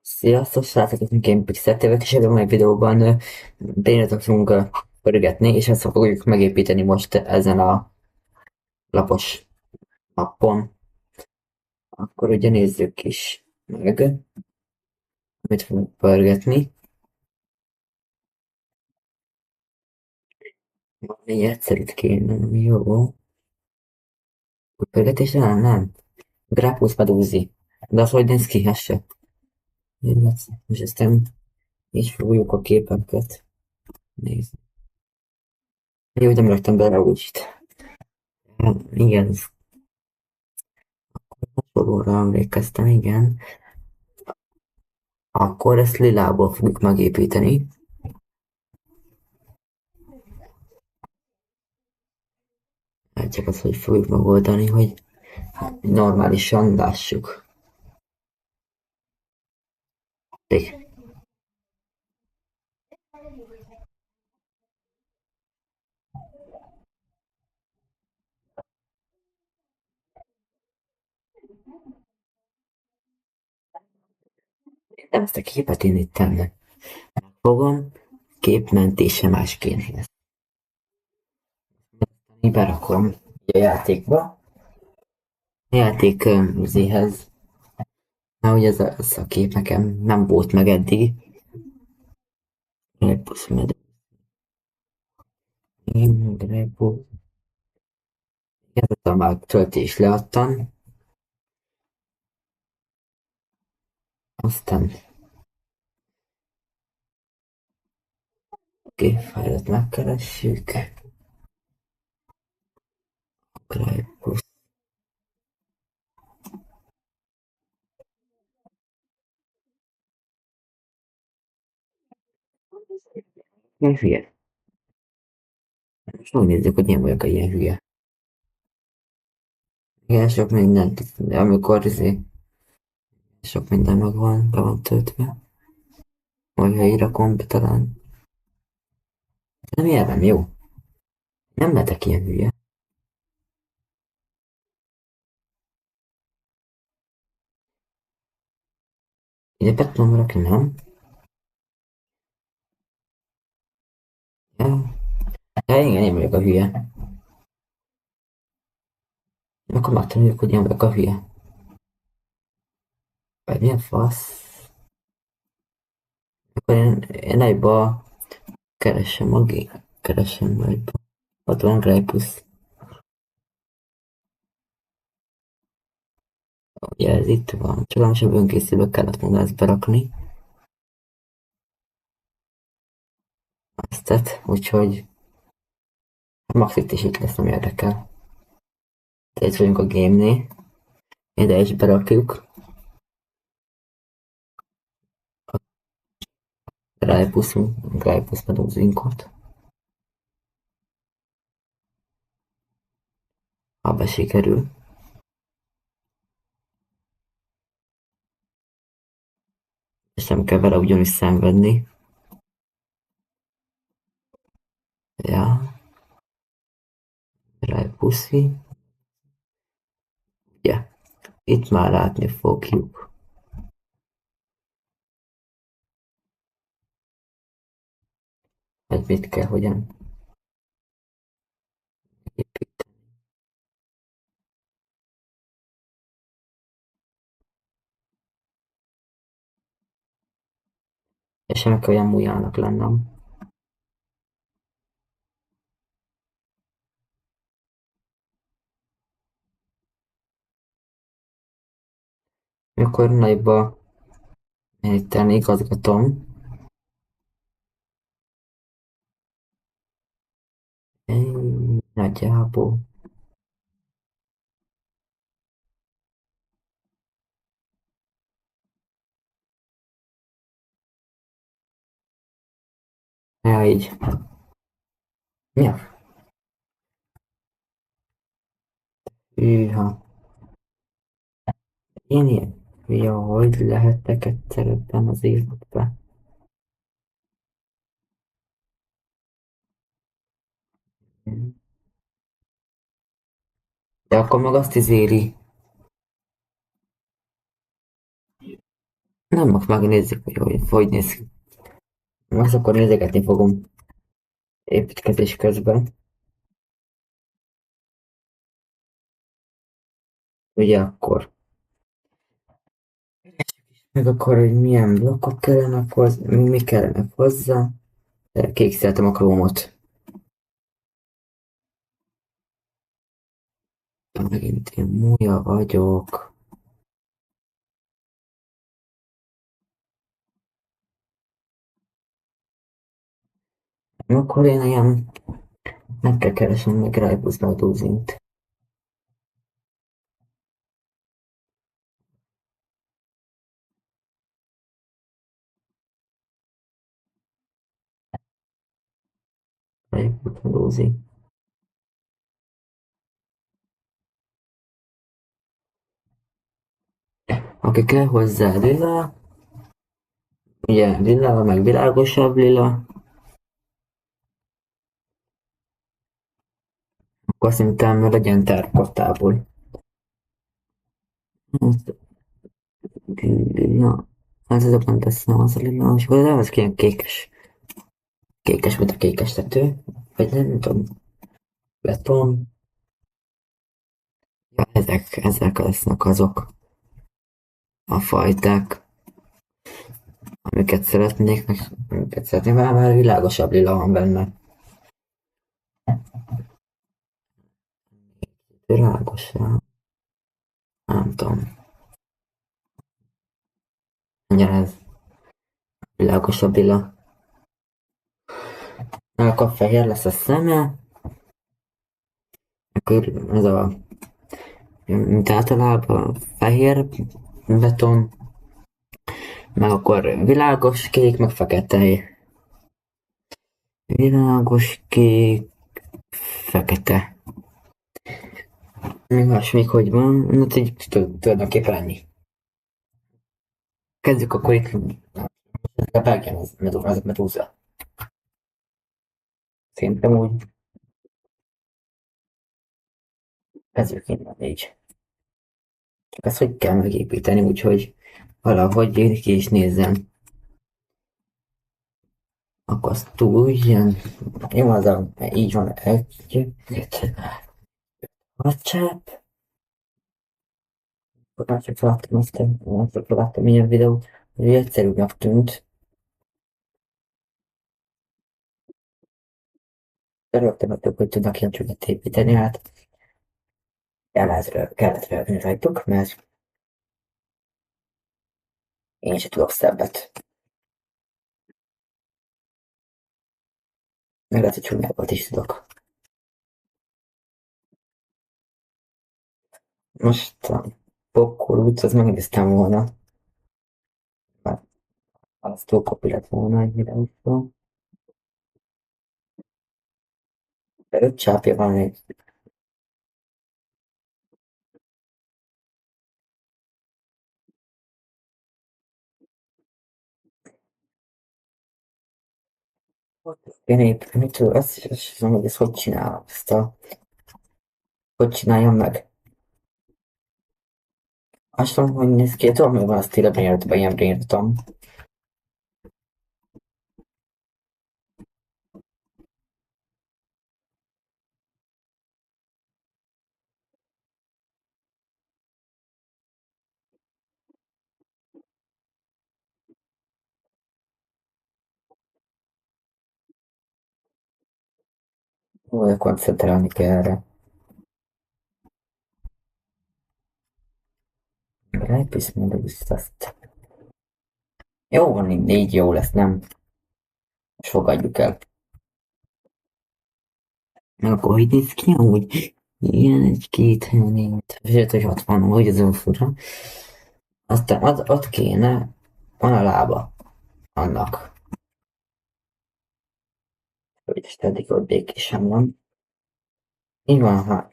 Sziasztok, srácok, itt én Pixel TV-t, és ebben a mai videóban tényleg fogunk pörgetni, és ezt fogjuk megépíteni most ezen a lapos appon. Akkor ugye nézzük is meg, amit fogunk pörgetni. Valami egyszerűt kéne, jó. Úgy pörgetésre nem. Grappus Medúzi. De az hogy néz ki, ez se. És aztán így fogjuk a képeket nézni. Jó, hogy nem raktam bele úgy. Igen, hasonlóra emlékeztem, igen. Akkor ezt lilából fogjuk megépíteni. Hát csak azt, hogy fogjuk megoldani, hogy normálisan lássuk. Nem ezt a képet én itt tenni. Fogom, képmentése másként. Berakom a játékba. A játék zéhez. Mert ugye ez a kép nekem nem volt meg eddig. Repus medő. Én repus. Ezt már töltés leadtam. Aztán fájlat megkeressük. Repus. Ilyen hülye. Most megnézzük, hogy én vagyok a ilyen hülye. Igen, sok mindent, de amikor sok minden megvan, be van töltve. Vagy ha irakom, talán. Nem érem, jó. Nem lehetek ilyen hülye. Ide be tudom rakni, nem? Ja. Ja, igen, én vagyok a hülye. Akkor megtanuljuk, hogy én vagyok a hülye. Vagy milyen fasz. Akkor én egybe keresem a gép. Keresem egybe. Ott van Gripus. Ugye ez itt van. Csak nem sem önkészülő kellett volna ezt berakni. Ezt, úgyhogy max itt is itt lesz, nem érdekel. De itt vagyunk a game-nél. Ide is berakjuk. Grypus medúzinkot. Ha besikerül. És nem kell vele ugyanis szenvedni. Ja, Grypuszi. Ja, itt már látni fogjuk, hogy mit kell, hogyan építeni. És nem kell olyan mújának lennem. Mikor nagyba tenni igazgatom. Nagyjából. Ja, így. Ja, hűha. Én ilyen. Ja, hogy lehettek egyszer ebben az életben. De akkor meg azt izéri. Nem, most megnézzük, hogy néz ki. Most akkor nézegetni fogom építkezés közben. Ugye akkor. Meg akkor, hogy milyen blokkok kellene hozzá, mi kellene hozzá. Kékszítettem a krómot. Megint én múlja vagyok. Akkor én ilyen meg kell keresem meg Rajbuszba a dúzint. Rajbuszba dúzi. Aki kell hozzá lila, ugye lila, meg világosabb lila, akkor szerintem legyen terpottából. Lila, hát ez a pont ezt nem az a lila, és akkor az ilyen kékes. Kékes, mint a kékes tető, vagy nem tudom, beton. Ja, ezek lesznek azok a fajták, amiket szeretnék, meg amiket szeretnék, már világosabb lila van benne. Világosabb, nem tudom, mennyire ez világosabb lila. Akkor fehér lesz a szeme, akkor ez a, mint általában fehér beton, meg akkor világos kék, meg fekete. Világos kék, fekete. Mi más még hogy van? Hát így tulajdonképpen ennyi. Kezdjük akkor itt. A Belgian az medúza. Szerintem úgy kezdjük innen így. Csak ezt hogy kell megépíteni, úgyhogy valahogy én ki is nézzem. Akkor azt túljon. Jó, az a, így van, egy, két, hat csáp. Akkor csak láttam azt láttam ilyen videót, hogy egyszerűbbnek tűnt. Örültem, hogy tudnak ilyen csúnyát építeni, hát kellett rögni rajtuk, mert én sem tudok szebbet. Meg lehet, hogy csúnyábbat is tudok. Most a Pokkor utca, az megnéztem volna, mert az túl kopi lett volna egy videóról. De 5 csápja van még. Én épp, mit tudom, azt is tudom, hogy ezt hogy csinálom, hogy csináljam meg. Azt tudom, hogy néz ki, tudom, hogy van a Steel Brainrotban ilyen brainrotom. Olyan koncentrálni kell erre. Rájpisz, mondom, azt. Jó van, így jó lesz, nem? És fogadjuk el. Meg akkor hogy néz ki amúgy? Igen, egy-két helyenét. Sőt, hogy 60, hogy az olyan fura. Aztán ott kéne, van a lába annak. Hogy is eddig ott békésen van. Így van, ha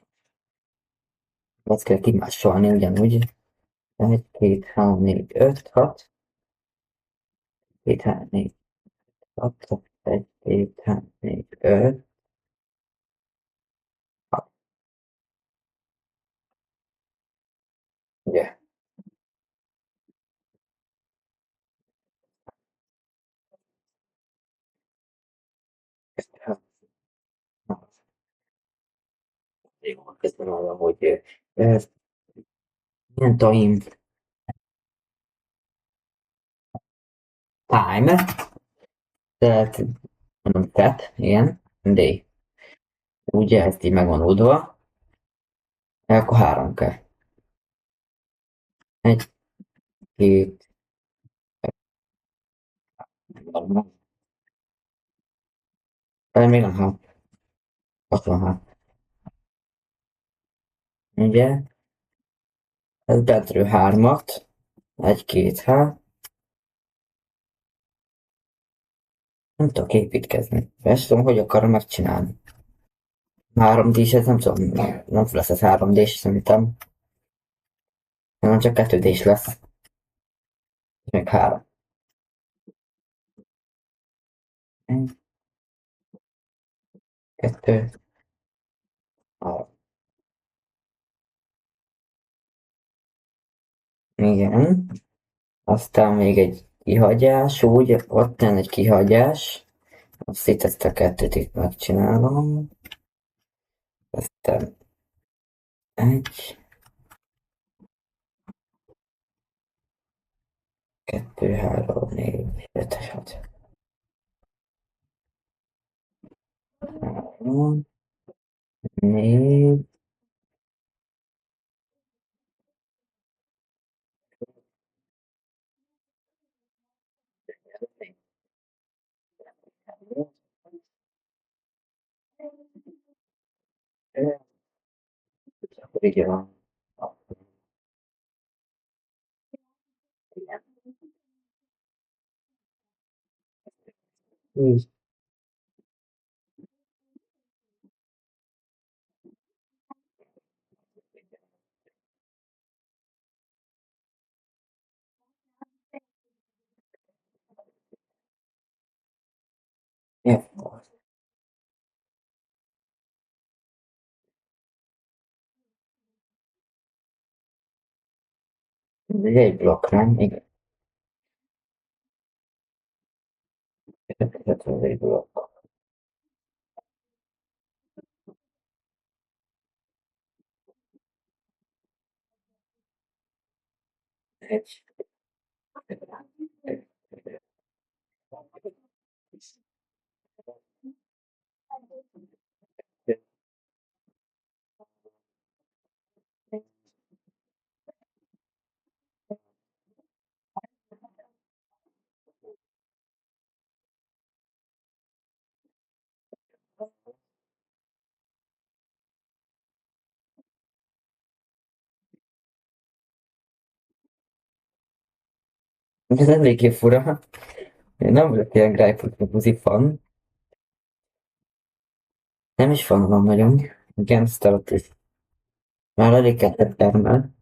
azt kell kimásolni ugyanúgy. 1, 2, 3, 4, 5, 6. 2, 3, 4, 6. 1, 2, 3, 4, 5. 6. Ugye? Jó, közben arra, hogy milyen time, tehát mondom tehát, ilyen, day. Ugye ezt így megvan oldva, akkor három kell. Egy, két, három, még nem hát, ott van hát. Ugye, ez bentről hármat, egy, két, hát, nem tudok építkezni. Ezt tudom, hogy akarom megcsinálni. 3D-s, ez nem tudom, nem lesz ez 3D-s szerintem, hanem csak 2D-s lesz, meg három. Egy, kettő, három. Igen. Aztán még egy kihagyás, úgy, ott lenne egy kihagyás. Azt itt ezt a kettőt itt megcsinálom. Aztán egy, kettő, három, négy, öt, hat. Három, négy, öt, akkor így van. Így. Ja, ez egy blokk, nem? Igen, ez egy blokk. Egy, ez eléggé fura. Én nem vagyok ilyen Grájfurt buzi fan. Nem is fanom nagyon. Gangster ott is. Már elég kettet termel.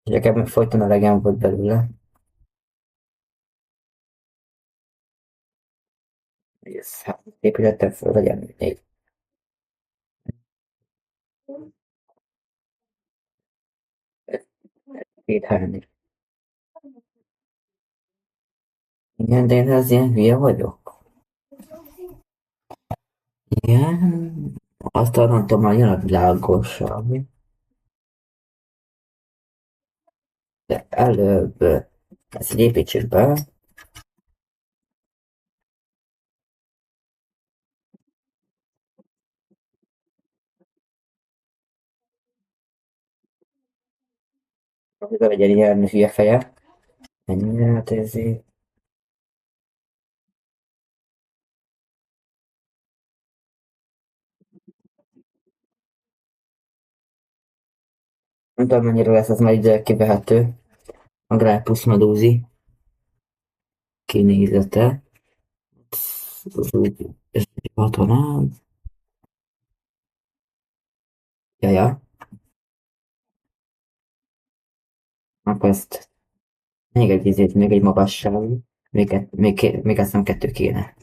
És nekem folyton elegem volt belőle. Ez hát épülettel föl legyen még két-három. Igen, de én az ilyen hülye vagyok. Igen, aztán nem tudom, már jön a világosabb. De előbb ezt így építsük be. Hogy legyen ilyen hülye feje. Ennyire, hát ez így. Nem tudom, mennyire lesz ez majd ide kivehető. A Grápus Medúzi kinézete. Ez egy katonám. Ja. Akkor ezt még egy izét, még egy magasság. Még azt hiszem kettő kéne.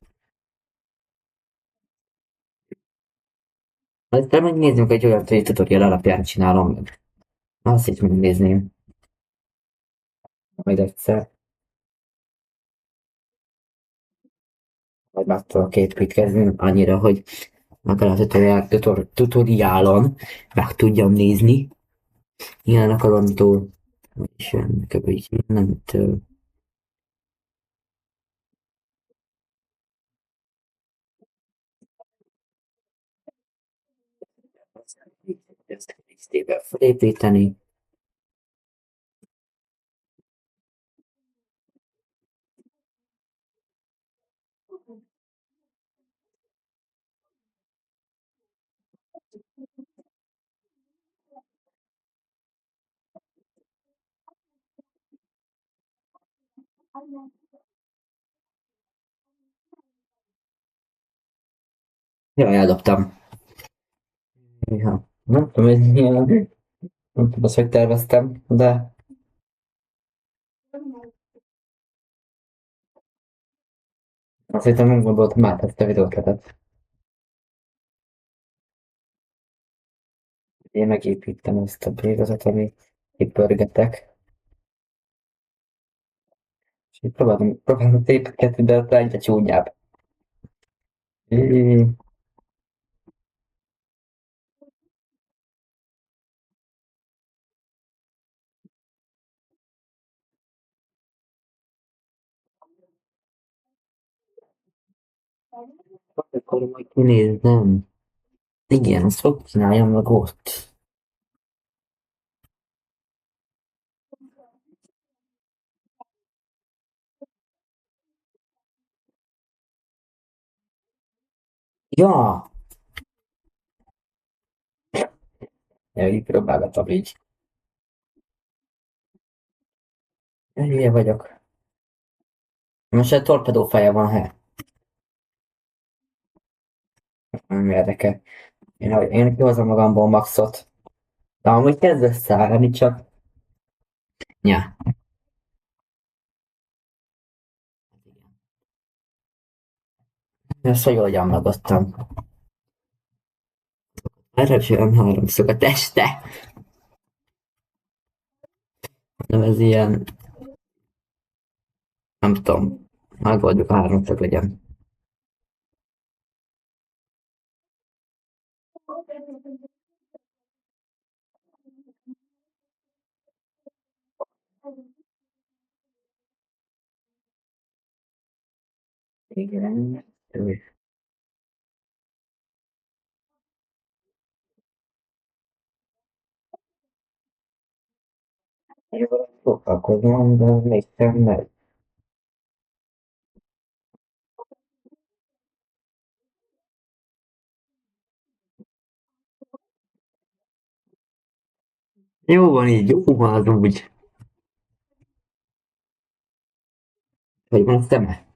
Aztán meg nézzünk egy olyat, hogy tutorial alapján csinálom meg. Azt is megnézném majd egyszer. Majd meg tudok építkezni annyira, hogy legalább tutoriálon meg tudjam nézni. Ilyen akarom túl. És kb. Így mindentől. Ezt XT-be felépíteni. Jaj, eldobtam. Ja. Nem tudom, hogy milyen, nem tudom, azt, hogy terveztem, de azt hittem nem gondoltam át ezt a videótletet. Én megépítem ezt a bégazat, amit itt pörgetek. És így próbálom építgetni, de aztán egyre csúnyább. Így, akkor majd kinézem. Igen, azt hogy csináljam meg ott? Ja! Ja, így próbálgatom így. Hülye vagyok. Most egy torpedó feje van, he? Nem érdekel. Én kihozom magamból maxot. De amúgy kezd összeállni, csak... Ja. Ezt hogy oldjam meg ottan? Erre sem háromszög a teste. Nem ez ilyen... Nem tudom. Megoldjuk a háromszög legyen. Igen. Jó, foglalkozom, de mégsem megy. Jó van így, jó van az úgy. Hogy van a szeme?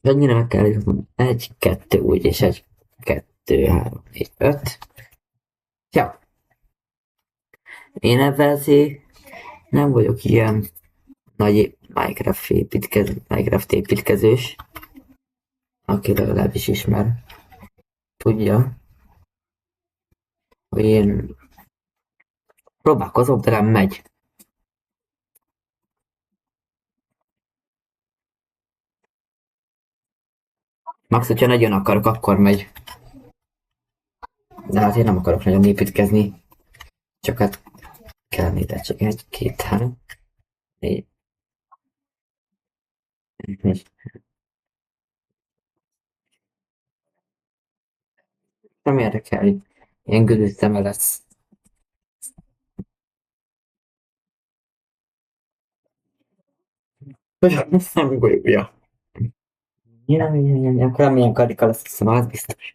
Annyira meg kell írnom. Egy, kettő, úgy, és egy, kettő, három, négy, öt. Ja, én ebben nem vagyok ilyen nagy Minecraft építkezős, aki legalábbis ismer, tudja, hogy én próbálkozom, de nem megy. Max, hogyha nagyon akarok, akkor megy. De hát én nem akarok nagyon építkezni, csak hát kell ide csak egy, két, három, négy, négy. Nem érdekel, ilyen gödös szeme lesz. Nem golyója. Akkor nem ilyen karika lesz, hiszem, az biztos.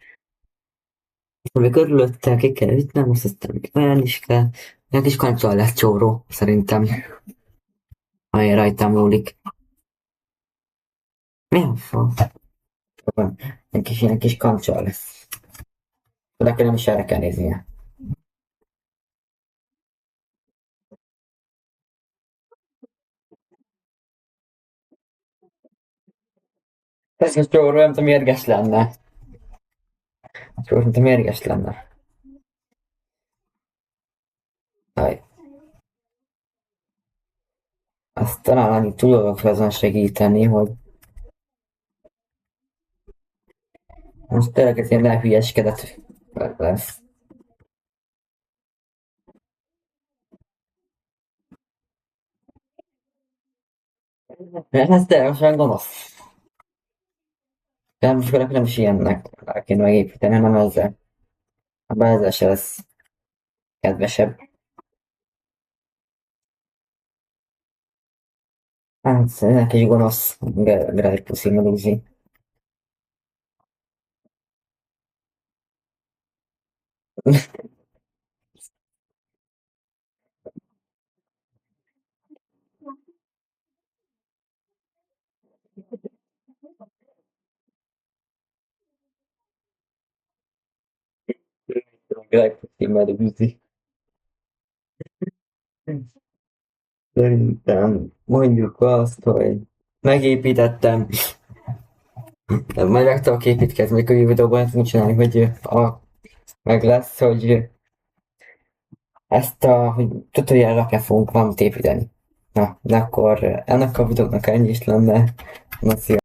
Ami körülötte ki kell ütnem, azt aztán még olyan is kell. Ilyen kis kancsal lesz csóró, szerintem, ami rajtam múlik. Milyen fa? Ilyen kis kancsal lesz. De nem is erre kell néznie. Ez a csóró, nem tudom, mérges lenne. A csóró, nem tudom, mérges lenne. Aj. Azt talán annyit tudok azon segíteni, hogy Most tényleg ez ilyen elhülyeskedett lesz. Mert ez teljesen gonosz. De most nem is ilyennek kéne megépíteni, hanem ezzel. Abban ezzel se lesz kedvesebb. Hát, ennek is gonosz. Greg Puszi Medúzi. Greg Puszi Medúzi. Szerintem mondjuk azt, hogy megépítettem, majd meg tudok építkezni, mikor jövő videóban ezt úgy csinálni, hogy meg lesz, hogy ezt hogy tutorialra fogunk valamit építeni. Na, de akkor ennek a videónak ennyi is lenne. Na, szia!